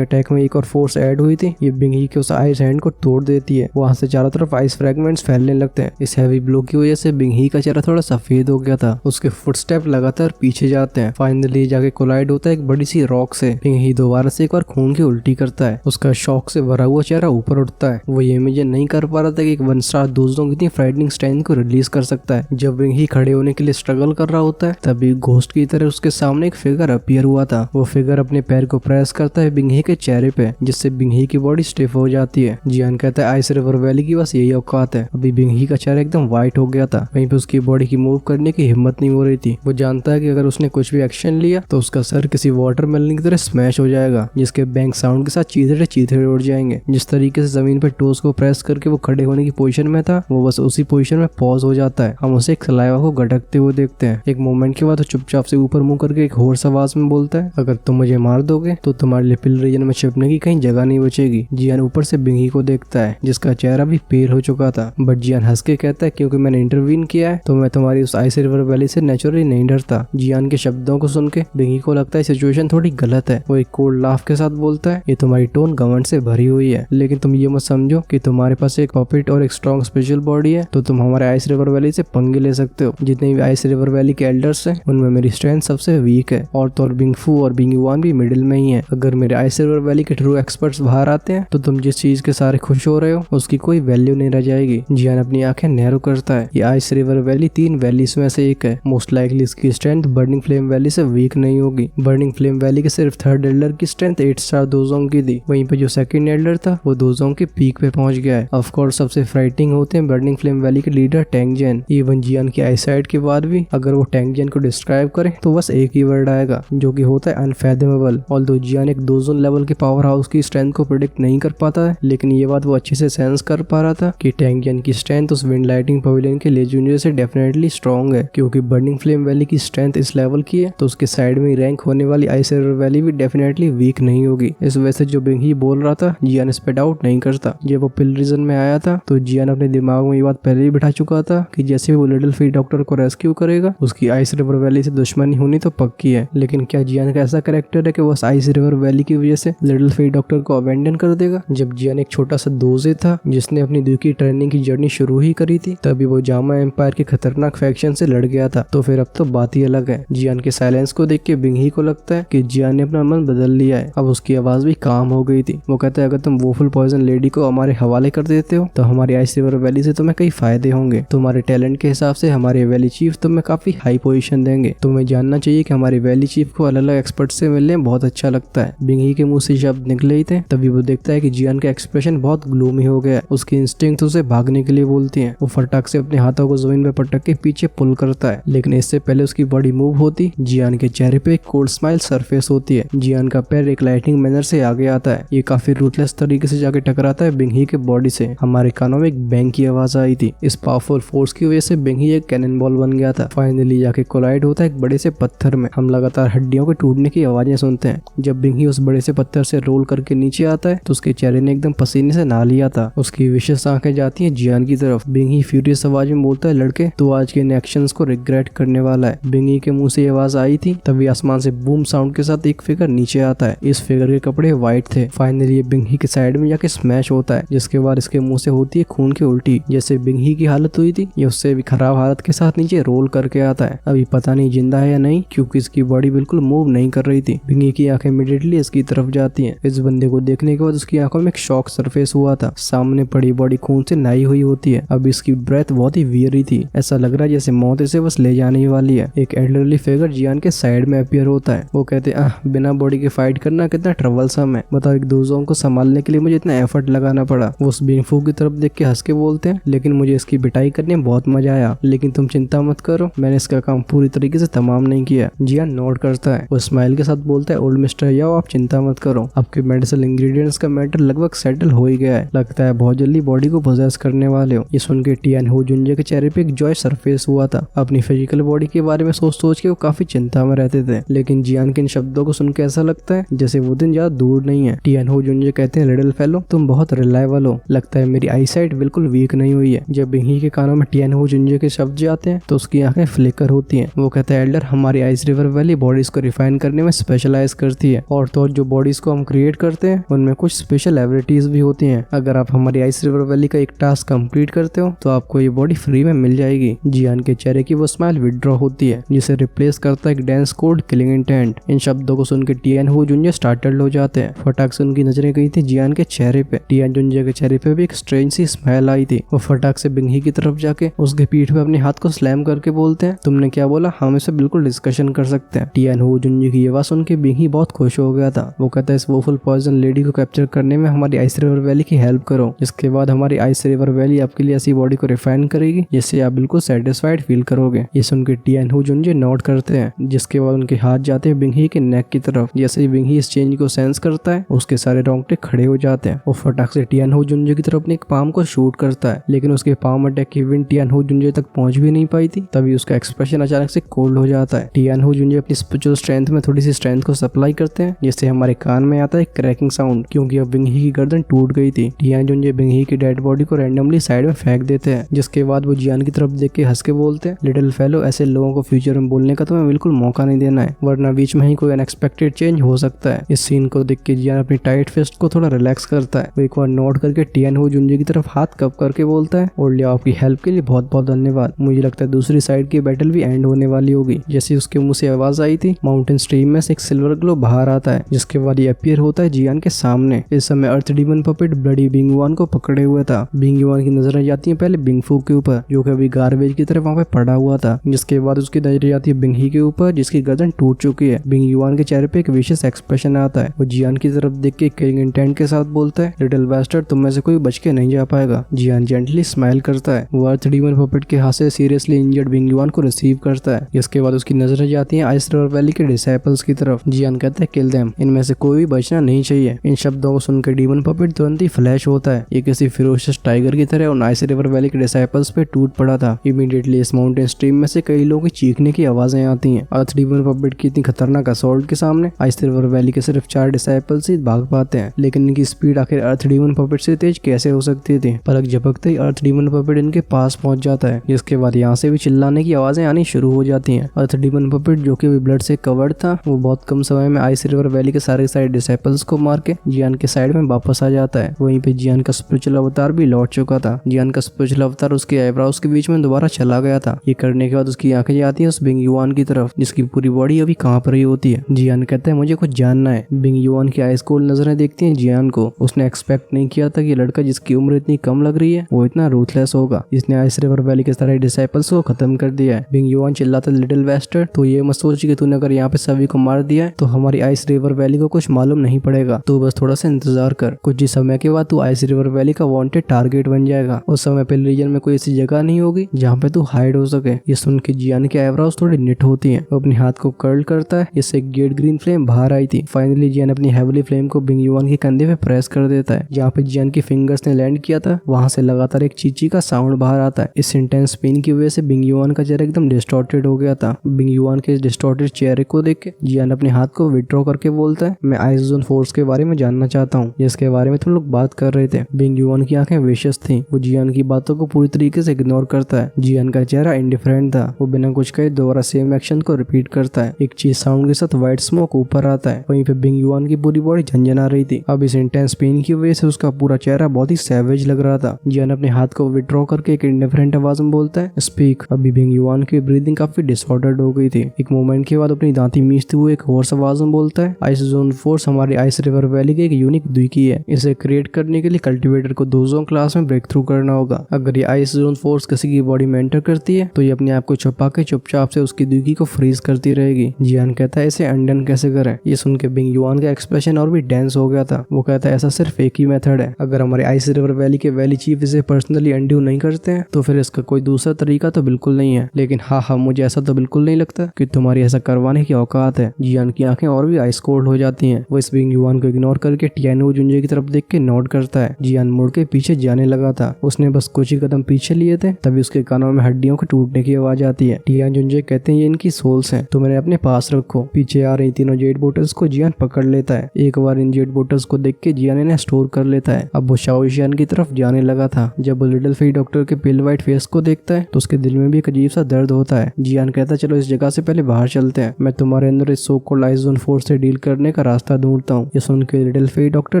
अटैक में एक और फोर्स ऐड हुई थी, ये बिंग ही के उस आइस हैंड को तोड़ देती है। वहां से चारों तरफ आइस फ्रेगमेंट्स फैलने लगते हैं। इस हैवी ब्लो की वजह से बिंग ही का चेहरा थोड़ा सफेद हो गया था। उसके फुटस्टेप लगातार पीछे जाते हैं। फाइनली जाके कोलाइड होता है एक बड़ी सी रॉक से। बिंग ही दोबारा से एक बार खून की उल्टी करता है। उसका शॉक से भरा हुआ चेहरा ऊपर उठता है। वो ये इमेजिन नहीं कर पा रहा था कि एक 1 स्टार दोस्तों कितनी फ्राइटनिंग स्ट्रेंथ को रिलीज कर सकता है। जब बिंग ही खड़े होने के लिए स्ट्रगल कर रहा होता है, तभी घोस्ट की तरह उसके सामने एक फिगर अपीयर हुआ था। वो फिगर अपने पैर को प्रेस करता है बिंग ही के चेहरे पे, जिससे बिंग ही की बॉडी स्टिफ हो जाती है। जियान कहता है आइस रिवर वैली की बस यही औकात है। अभी बिंग ही का चेहरा एकदम व्हाइट हो गया था। वहीं पे उसकी बॉडी की मूव करने की हिम्मत नहीं हो रही थी। वो जानता है कि अगर उसने कुछ भी एक्शन लिया तो उसका सर किसी वाटरमेलन की तरह स्मैश हो जाएगा, जिसके बैंग साउंड के साथ चीथड़े चीथड़े उड़ जाएंगे। जिस तरीके से जमीन पे टोस को प्रेस करके वो खड़े होने की पोजीशन में था, वो बस उसी पोजीशन में पॉज हो जाता है। हम उसे एक सलाइवा को गटकते हुए देखते हैं। एक मोमेंट के बाद वो चुपचाप से ऊपर मुंह करके एक होर्स आवाज में बोलता है, अगर तुम मुझे मार दोगे तो तुम्हारे लिपिल रीजन में छिपने की कहीं जगह नहीं बचेगी। जियान ऊपर से बिंग ही को देखता है, जिसका चेहरा भी पेल हो चुका था। बट जियान हंस के कहता है, क्योंकि मैंने इंटरवीन किया है तो मैं तुम्हारी उस आइस रिवर वैली से नेचुरली नहीं डरता। जियान के शब्दों को सुन के बिंग ही को लगता है सिचुएशन थोड़ी गलत है। वो एक कोल्ड लाफ के साथ बोलता है, ये तुम्हारी टोन घमंड से भरी हुई है, लेकिन तुम ये मत समझो कि तुम्हारे पास एक पॉपिट और एक स्ट्रॉन्ग स्पेशल बॉडी है तो तुम हमारे आइस रिवर वैली से पंगे ले सकते हो। जितने भी आइस रिवर वैली के एल्डर्स हैं उनमें मेरी स्ट्रेंथ सबसे वीक है, और तो और बिंग फू और बिंग युआन भी मिडिल में ही है। अगर मेरे आइस रिवर वैली के ट्रू एक्सपर्ट्स बाहर आते हैं तो तुम जिस चीज के सारे खुश हो रहे हो उसकी कोई वैल्यू नहीं रह जाएगी। जियान अपनी आंखें नैरो करता है। ये आइस रिवर वैली 3 वैलीज में से एक है। मोस्ट लाइकली इसकी स्ट्रेंथ बर्निंग फ्लेम वैली से वीक नहीं होगी। बर्निंग फ्लेम वैली के सिर्फ 3rd एल्डर की स्ट्रेंथ 8 स्टार दोजोंग की थी। वहीं पे जो 2nd एल्डर था वो दोजोंग के पीक पे पहुंच गया है। ऑफ कोर्स सबसे फ्राइटिंग होते हैं बर्निंग फ्लेम वैली के लीडर टैंग जेन। इवन जियान की आईसाइट के बाद भी अगर वो टैंग जेन को डिस्क्राइब करे तो बस एक ही वर्ड आएगा, जो कि होता है अनफैथमेबल। ऑल्दो जियान एक दोजोन लेवल के पावर हाउस की स्ट्रेंथ को प्रेडिक्ट नहीं कर पाता है, लेकिन ये बात वो अच्छे से सेंस कर पा रहा था कि टैंग जेन की स्ट्रेंथ उस विंड लाइटिंग पवेलियन के लेजेंडरी से डेफिनेटली स्ट्रॉन्ग है। क्योंकि बर्निंग फ्लेम वैली की स्ट्रेंथ इस लेवल की है तो उसके साइड में रैंक होने वाली आइस रिवर वैली भी डेफिनेटली वीक नहीं होगी। इस वजह से जो बिंग ही बोल रहा था जियान इस पे डाउट नहीं करता। जब वो पिल रीजन में आया था तो जियान अपने दिमाग में ये बात पहले ही बिठा चुका था कि जैसे वो लिटिल फीट डॉक्टर को रेस्क्यू करेगा उसकी आइस रिवर वैली से दुश्मनी होनी तो पक्की है। लेकिन क्या जियान का ऐसा कैरेक्टर है कि वो आइस रिवर वैली की वजह से लिटिल फीट डॉक्टर को अबेंडन कर देगा? जब जियान एक छोटा सा दोजे था जिसने अपनी दुई की ट्रेनिंग की जर्नी शुरू ही करी थी, तभी वो जामा एम्पायर के खतरनाक फैक्शन से लड़ गया था। तो फिर अब तो बात ही अलग है। जियान के साइलेंस को देख के बिंग ही को लगता है कि जियान ने अपना मन बदल लिया है। अब उसकी आवाज भी काम हो गई थी। वो कहता है, अगर तुम वोफुल पॉइजन लेडी को हमारे हवाले कर देते हो तो हमारी आइस रिवर वैली से तुम्हें कई फायदे होंगे। तुम्हारे टैलेंट के हिसाब से हमारे वैली चीफ तुम्हें काफी हाई पोजीशन देंगे। तुम्हें जानना चाहिए कि हमारे वैली चीफ को अलग अलग एक्सपर्ट से मिलने में बहुत अच्छा लगता है। बिंग ही के मुंह से शब्द निकले ही थे तभी वो देखता है कि जियान का एक्सप्रेशन बहुत ग्लूमी हो गया है। उसकी इंस्टिंक्ट उसे भागने के लिए बोलती है। वो फटाक से अपने हाथों को जमीन पे पटक के पीछे पुल करता है, लेकिन इससे पहले उसकी बॉडी मूव होती जियान के चेहरे पे एक कोल्ड स्माइल सरफेस होती है। जियान का पैर एक लाइटिंग मैनर से आगे आता है। ये काफी रूथलेस तरीके से जाके टकराता है बिंग ही के बॉडी से। हमारे कानों में एक बैंग की आवाज आई थी। इस पावरफुल फोर्स की वजह से बिंग ही एक कैनन बॉल बन गया था। फाइनली जाके कोलाइड होता है एक बड़े से पत्थर में। हम लगातार हड्डियों के टूटने की आवाजें सुनते हैं। जब बिंग ही उस बड़े से पत्थर से रोल करके नीचे आता है तो उसके चेहरे ने एकदम पसीने से नहा लिया था। उसकी विशेष आंखें जाती हैं जियान की तरफ। बिंग ही फ्यूरियस आवाज में बोलता है, लड़के तो आज के इन एक्शंस को रिग्रेट करने वाला है। बिंग ही के मुंह से आवाज आई थी तभी आसमान से बूम साउंड के साथ एक फिगर नीचे आता है। इस फिगर के कपड़े व्हाइट थे। फाइनली ये बिंग ही के साइड में जाके स्मैश होता है, जिसके बाद इसके मुंह से होती है खून की उल्टी। जैसे बिंग ही की हालत हुई थी ये उससे भी खराब हालत के साथ नीचे रोल करके आता है। अभी पता नहीं जिंदा है या नहीं, क्योंकि इसकी बॉडी बिल्कुल मूव नहीं कर रही थी। बिंग ही की आंखें इमीडिएटली इसकी तरफ जाती हैं। इस बंदे को देखने के बाद उसकी आंखों में एक शॉक सरफेस हुआ था। सामने पड़ी बॉडी खून से नहाई हुई होती है। अब इसकी ब्रेथ बहुत ही वियरी थी। ऐसा लग रहा है जैसे मौत इसे बस ले जाने ही वाली है। एक एल्डरली फिगर जियान के साइड में अपीयर होता है। वो कहते हैं, बिना बॉडी के फाइट करना कितना ट्रबलसम है। बताओ, एक दोजों को संभालने के लिए मुझे इतना एफर्ट लगाना पड़ा। वो उस बिंगफू की तरफ देख के हंस के बोलते हैं, लेकिन मुझे इसकी पिटाई करने में बहुत मजा आया। लेकिन तुम चिंता मत करो, मैंने इसका काम पूरी तरीके से तमाम नहीं किया। जियान नोट करता है। वो स्माइल के साथ बोलता है, ओल्ड मिस्टर याओ, आप चिंता मत करो, आपके मेडिसिनल इंग्रेडिएंट्स का मैटर लगभग सेटल हो ही गया है। लगता है बहुत जल्दी बॉडी को पोजेस करने वाले हो। ये सुन के टियान हो जुंजे के चेहरे पे एक जॉय सरफेस हुआ था। अपनी फिजिकल बॉडी के बारे में सोच सोच के वो काफी चिंता में रहते थे। लेकिन जियान के इन शब्दों को सुन के ऐसा लगता है जैसे वो दिन ज्यादा दूर नहीं है। टियान हो जुंजे कहते हैं, लिटिल फेलो, तुम बहुत रिलायबल हो। लगता है मेरी आईसाइट बिल्कुल वीक नहीं हुई है। जब बिंग ही के कानों में टियान हो जुंजे के शब्द जाते हैं तो उसकी आंखें फ्लिकर होती हैं। वो कहता है, एल्डर हमारी आइस रिवर वैली बॉडीज को रिफाइन करने में स्पेशलाइज करती है और तो जो बॉडीज को हम क्रिएट करते हैं उनमें कुछ स्पेशल एबिलिटीज भी होती हैं। अगर आप हमारी आइस रिवर वैली का एक टास्क कंप्लीट करते हो तो आपको ये बॉडी फ्री में मिल जाएगी। जियान के चेहरे की वो स्माइल विदड्रॉ होती है जिसे रिप्लेस करता है एक डेंस कोड किलिंग इंटेंट। इन शब्दों को सुन के टियान हो जुंजे स्टार्टल्ड हो जाते हैं। फटाक से उनकी नजरें गई थी जियान के चेहरे पे। टियान जुंजे के चेहरे पे भी एक स्ट्रेंज सी स्माइल आई थी। वो फटाक से बिंगी की तरफ जाके उसके पीठ पे अपने हाथ को स्लैम करके बोलते हैं, तुमने क्या बोला? हम इसे बिल्कुल डिस्कशन कर सकते हैं। टियान हो जुंजे की ये बात सुन के बिंगी बहुत खुश हो गया था। वो कहता है इस वोफुल पॉइजन लेडी को कैप्चर करने में हमारी आइस रिवर वैली की हेल्प करो। इसके बाद हमारी आइस रिवर वैली आपके लिए ऐसी बॉडी को रिफाइन करेगी जिससे आप बिल्कुल सेटिस्फाइड फील करोगे। ये सुन के टियान हो जुंजे नोट करते हैं, जिसके बाद उनके हाथ जाते हैं बिंगी के नेक की तरफ। जैसे ही बिंगी इस चेंज को सेंस करता है उसके सारे रोंगटे खड़े हो जाते हैं। वो फटाक से टियान हो जुंजे की तरफ अपने एक पाम को शूट करता है, लेकिन उसके पाम अटैक की विंड टियान हो जुंजे तक पहुंच भी नहीं पाई थी। तभी उसका एक्सप्रेशन अचानक से कोल्ड हो जाता है। टियान हो जुंजे अपनी स्पिरिचुअल स्ट्रेंथ में थोड़ी सी स्ट्रेंथ को सप्लाई करते हैं, जिससे हमारे कान में आता है क्रैकिंग साउंड, क्योंकि अब बिंगी की गर्दन टूट गई थी। टियान जुंजे बिंगी की डेड बॉडी को रैंडमली साइड में फेंक देते हैं, जिसके बाद वो जियान की तरफ देख के हंस के बोलते हैं, लिटिल फेलो, ऐसे लोगों को फ्यूचर में बोलने का तुम्हें बिल्कुल मौका नहीं देना है, वरना बीच में ही कोई अनएक्सपेक्टेड चेंज हो सकता है। इस सीन को देख के जियान अपनी टाइट फिस्ट को थोड़ा रिलैक्स करता है। वो एक बार नोट करके टियान हो जुंजे की तरफ हाथ कप करके बोलता है, और लिया आपकी हेल्प के लिए बहुत बहुत धन्यवाद। मुझे लगता है दूसरी साइड की बैटल भी एंड होने वाली होगी। जैसे उसके मुंह से आवाज आई थी, माउंटेन स्ट्रीम में से एक सिल्वर ग्लो बाहर आता है, जिसके बाद ये अपीयर होता है जियान के सामने। इस समय अर्थ डीमन पपेट ब्लडी बिंगवान को पकड़े हुआ था। बिंगवान की नजरें जाती है पहले बिंगफू के ऊपर, जो कि अभी गार्बेज की तरफ वहाँ पे पड़ा हुआ था, जिसके बाद उसकी नजरें जाती है बिंगी के ऊपर, जिसकी गर्दन टूट चुकी है। बिंगवान के चेहरे पे एक विशेष एक्सप्रेशन आता है। वो जियान की तरफ देख के किलिंग इंटेंट के साथ बोलता है, लिटिल बास्टर्ड, तुम में से कोई बच के नहीं जा पाएगा। जियान जेंटली स्माइल करता है। वो अर्थ डीमन पपेट के हाथ से सीरियसली इंजर्ड बिंगवान को रिसीव करता है। इसके बाद उसकी नजरें जाती हैं आइस रिवर वैली के डिसाइपल्स की तरफ। जियान कहता है, किल देम, इनमें से कोई भी बचना नहीं चाहिए। इन शब्दों को सुनकर डीमन पपेट तुरंत ही फ्लैश होता है। ये किसी फिरोशियस टाइगर की तरह उन आइस रिवर वैली के डिसाइपल्स पे टूट पड़ा था। इमीडिएटली इस माउंटेन स्ट्रीम में से कई लोगों की चीखने की आवाजें आती हैं। अर्थ डीमन पपेट की इतनी खतरनाक असॉल्ट के सामने आइस रिवर वैली के सिर्फ 4 डिसाइपल्स ही भाग पाते हैं, लेकिन इनकी स्पीड आखिर अर्थ डीमन पपेट से तेज कैसे हो सकती थी? पलक झपकते ही अर्थ डीमन पपेट इनके पास पहुंच जाता है, जिसके बाद यहाँ से भी चिल्लाने की आवाजें आनी शुरू हो जाती हैं। अर्थ डीमन पपेट, जो कि ब्लड से कवर्ड था, वो बहुत कम समय में आइस रिवर वैली के सारे डिसाइपल्स को मार के जियान के साइड में वापस आ जाता है। वहीं पे जियान का स्पिरिचुअल अवतार भी लौट चुका था। जियान का स्पिरिचुअल अवतार उसके आईब्रोज के बीच में दोबारा चला गया था। ये करने के बाद उसकी आंखें जाती हैं उस बिंगयुआन की तरफ, जिसकी पूरी बॉडी अभी कांप रही होती है। जियान कहता है, मुझे कुछ जानना है। बिंगयुआन की आइस कोल्ड नजरें देखती हैं जियान को। उसने एक्सपेक्ट नहीं किया था कि लड़का जिसकी उम्र इतनी कम लग रही है वो इतना रूथलेस होगा। इसने आइस रिवर वैली के सारे डिसाइपल्स को खत्म कर दिया है। बिंगयुआन चिल्लाता, लिटिल बास्टर्ड, तो ये मत सोच कि तूने अगर यहाँ पे सभी को मार दिया है तो हमारी आइस रिवर वैली को कुछ मालूम नहीं पड़ेगा। तू बस थोड़ा सा इंतजार कर, कुछ ही समय के बाद तू आइस रिवर वैली का वांटेड टारगेट बन जाएगा। उस समय पे रीजन में कोई ऐसी जगह नहीं होगी जहाँ पे तू हाइड हो सके। ये सुन के जियान के आईब्रोज थोड़ी निट होती हैं। वो अपने हाथ को कर्ल करता है, जिससे गेट ग्रीन फ्लेम बाहर आई थी। फाइनली जियान अपनी हेवली फ्लेम को बिंगयुआन के कंधे पे प्रेस कर देता है। जहाँ पे जियान की फिंगर्स ने लैंड किया था वहां से लगातार एक चीची का साउंड बाहर आता है। इस इंटेंस पेन की वजह से बिंगयुआन का चेहरा एकदम डिस्टॉर्टेड हो गया था। बिंगयुआन के इस डिस्टॉर्टेड चेहरे को देख के जियान अपने हाथ को विड्रॉ करके बोलता है, मैं आइस जोन फोर्स के बारे में जानना चाहता हूँ, जिसके बारे में तुम लोग बात कर रहे थे। बिंगयुआन की आंखें विशेष थी। वो जियान की बातों को पूरी तरीके से इग्नोर करता है। जियान का चेहरा इंडिफरेंट था। वो बिना कुछ कहे दोबारा सेम एक्शन को रिपीट करता है। एक चीज साउंड के साथ व्हाइट स्मोक ऊपर आता है। वहीं पे बिंगयुआन की पूरी बॉडी झंझना रही थी। अब इस इंटेंस पेन की वजह से उसका पूरा चेहरा बहुत ही सैवेज लग रहा था। जियान अपने हाथ को विड्रॉ करके एक इंडिफरेंट आवाज में बोलता है, स्पीक। अभी बिंगयुआन की ब्रीदिंग काफी डिसऑर्डर्ड हो गई थी। एक मोमेंट के बाद अपनी दांती मीचते हुए एक होर्स आवाज में बोलता है, आइस जोन फोर्स हमारी आइस रिवर वैली के एक यूनिक द्वीकी है। इसे क्रिएट करने के लिए कल्टिवेटर को 2 जोन क्लास में ब्रेक थ्रू करना होगा। अगर ये आइस जोन फोर्स किसी की बॉडी में एंटर करती है तो ये अपने आप को छुपा के चुपचाप से उसकी द्वीकी को फ्रीज करती रहेगी। जियान कहता है, इसे अनडन कैसे करें? ये सुन के बिंगयुआन का एक्सप्रेशन और भी डेंस हो गया था। वो कहता है, ऐसा सिर्फ एक ही मेथड है। अगर हमारे आइस रिवर वैली के वैली चीफ इसे पर्सनली अनड्यू नहीं करते हैं तो फिर इसका कोई दूसरा तरीका तो बिल्कुल नहीं है। लेकिन हाँ, मुझे ऐसा तो बिल्कुल नहीं लगता कि तुम्हारी ऐसा करवाने की औकात है। जियान की आंखें और भी आइस कोल्ड हो जाती हैं। वो इस बिंगयुआन को इग्नोर करके टियान हो जुंजे की तरफ देख के नोट करता है। जियान मुड़ के पीछे जाने लगा था। उसने बस कुछ ही कदम पीछे लिए थे, तभी उसके कानों में हड्डियों के टूटने की आवाज आती है। टियान जुंजे कहते हैं, ये इनकी सोल्स हैं, तुम इन्हें अपने पास रखो। पीछे आ रही तीनों जेड बोटल्स को जियान पकड़ लेता है। एक बार इन जेड बोटल्स को देख के जियान इन्हें स्टोर कर लेता है। अब वो शाओशियान की तरफ जाने लगा था। जब वो लिटिल फी डॉक्टर के पिल वाइट फेस को देखता है तो उसके दिल में भी एक अजीब सा दर्द होता है। जियान कहता है, चलो इस इस जगह से पहले बाहर चलते हैं, मैं तुम्हारे अंदर इस सो कॉल्ड आइजोन फोर्स से डील करने का रास्ता ढूंढता हूँ। ये सुन के लिटिल फेई डॉक्टर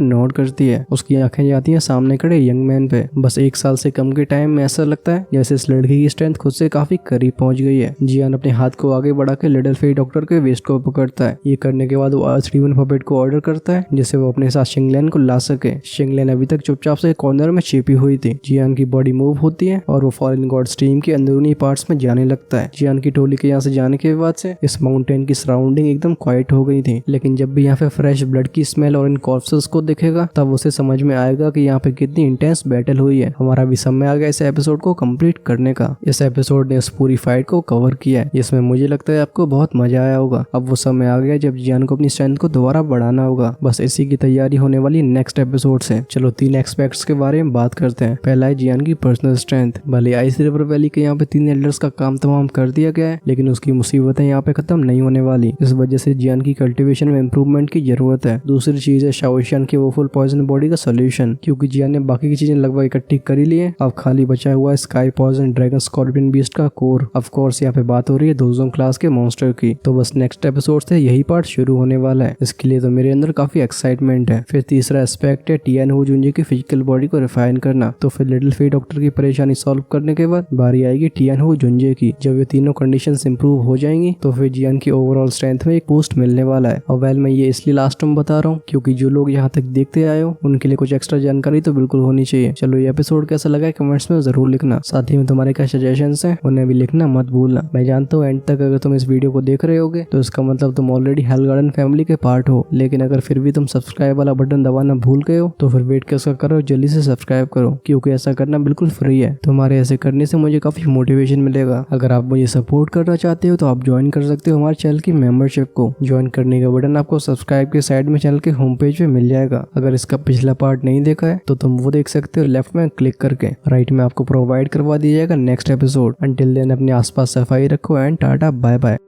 नोट करती है। उसकी आंखें जाती हैं सामने खड़े यंग मैन पे। बस 1 साल से कम के टाइम में ऐसा लगता है जैसे इस लड़की की स्ट्रेंथ खुद से काफी करीब पहुंच गई है। जियान अपने हाथ को आगे बढ़ा के लिटिल फेई डॉक्टर के वेस्ट को पकड़ता है। ये करने के बाद वो अर्थ-ड्रीवन पपेट को ऑर्डर करता है जिससे वो अपने साथ शिंगलैन को ला सके। शिंगलैन अभी तक चुपचाप से कॉर्नर में छिपी हुई थी। जियान की बॉडी मूव होती है और वो फॉरेन गॉड स्ट्रीम के अंदरूनी पार्ट्स में जाने लगता है। जियान की टोली के यहाँ से जाने के बाद से इस माउंटेन की सराउंडिंग एकदम क्वाइट हो गई थी, लेकिन जब भी यहाँ पे फ्रेश ब्लड की स्मेल और इन कॉर्प्सेस को दिखेगा तब उसे समझ में आएगा कि यहाँ पे कितनी इंटेंस बैटल हुई है। हमारा भी समय आ गया इस एपिसोड को कंप्लीट करने का। इस एपिसोड ने इस पूरी फाइट को कवर किया है जिसमें मुझे लगता है आपको बहुत मजा आया होगा। अब वो समय आ गया जब जियान को अपनी स्ट्रेंथ को दोबारा बढ़ाना होगा। बस इसी की तैयारी होने वाली नेक्स्ट एपिसोड से। चलो 3 एस्पेक्ट्स के बारे में बात करते हैं। पहला है जियान की पर्सनल स्ट्रेंथ। भले आइस रिवर वैली के यहाँ पे 3 एल्डर्स का काम तमाम कर दिया गया है, लेकिन उसकी मुसीबतें यहाँ पे खत्म नहीं होने वाली। इस वजह से जियान की कल्टीवेशन में इंप्रूवमेंट की जरूरत है। दूसरी चीज है शाओशियान की वो फुल पॉइजन बॉडी का सोल्यूशन, क्योंकि जियान ने बाकी की चीजें लगभग इकट्ठी कर ही ली है। अब खाली बचा हुआ है sky poison dragon scorpion beast का कोर। ऑफ कोर्स यहाँ पे बात हो रही है दोजोंग क्लास के मॉन्स्टर की। तो बस नेक्स्ट एपिसोड से यही पार्ट शुरू होने वाला है। इसके लिए तो मेरे अंदर काफी एक्साइटमेंट है। फिर तीसरा एस्पेक्ट है टियान हो जुंजे की फिजिकल बॉडी को रिफाइन करना। तो फिर लिटिल फेई डॉक्टर की परेशानी सॉल्व करने के बाद बारी आएगी टियान हो जुंजे की। जब ये तीनों कंडीशंस इंप्रूव हो जाएंगी तो फिर जियान की ओवरऑल स्ट्रेंथ में एक बूस्ट मिलने वाला है। और वेल मैं ये इसलिए लास्ट में बता रहा हूँ क्योंकि जो लोग यहाँ तक देखते आए हो उनके लिए कुछ एक्स्ट्रा जानकारी तो बिल्कुल होनी चाहिए। चलो ये एपिसोड कैसा लगा है कमेंट्स में जरूर लिखना। साथ ही में तुम्हारे क्या सजेशंस हैं उन्हें भी लिखना मत भूलना। मैं जानता हूँ एंड तक अगर तुम इस वीडियो को देख रहे होगे तो इसका मतलब तुम ऑलरेडी हेल गार्डन फैमिली के पार्ट हो, लेकिन अगर फिर भी तुम सब्सक्राइब वाला बटन दबाना भूल गए हो तो फिर वेट कैसा करो, जल्दी से सब्सक्राइब करो क्योंकि ऐसा करना बिल्कुल फ्री है। तुम्हारे ऐसे करने से मुझे काफी मोटिवेशन मिलेगा। अगर आप मुझे सपोर्ट करना चाहते हो तो आप ज्वाइन कर सकते हो हमारे चैनल की मेंबरशिप को। ज्वाइन करने का बटन आपको सब्सक्राइब के साइड में चैनल के होम पेज पे मिल जाएगा। अगर इसका पिछला पार्ट नहीं देखा है तो तुम वो देख सकते हो लेफ्ट में क्लिक करके। राइट में आपको प्रोवाइड करवा दिया जाएगा नेक्स्ट एपिसोड। अंटिल देन अपने आसपास सफाई रखो एंड टाटा बाय बाय।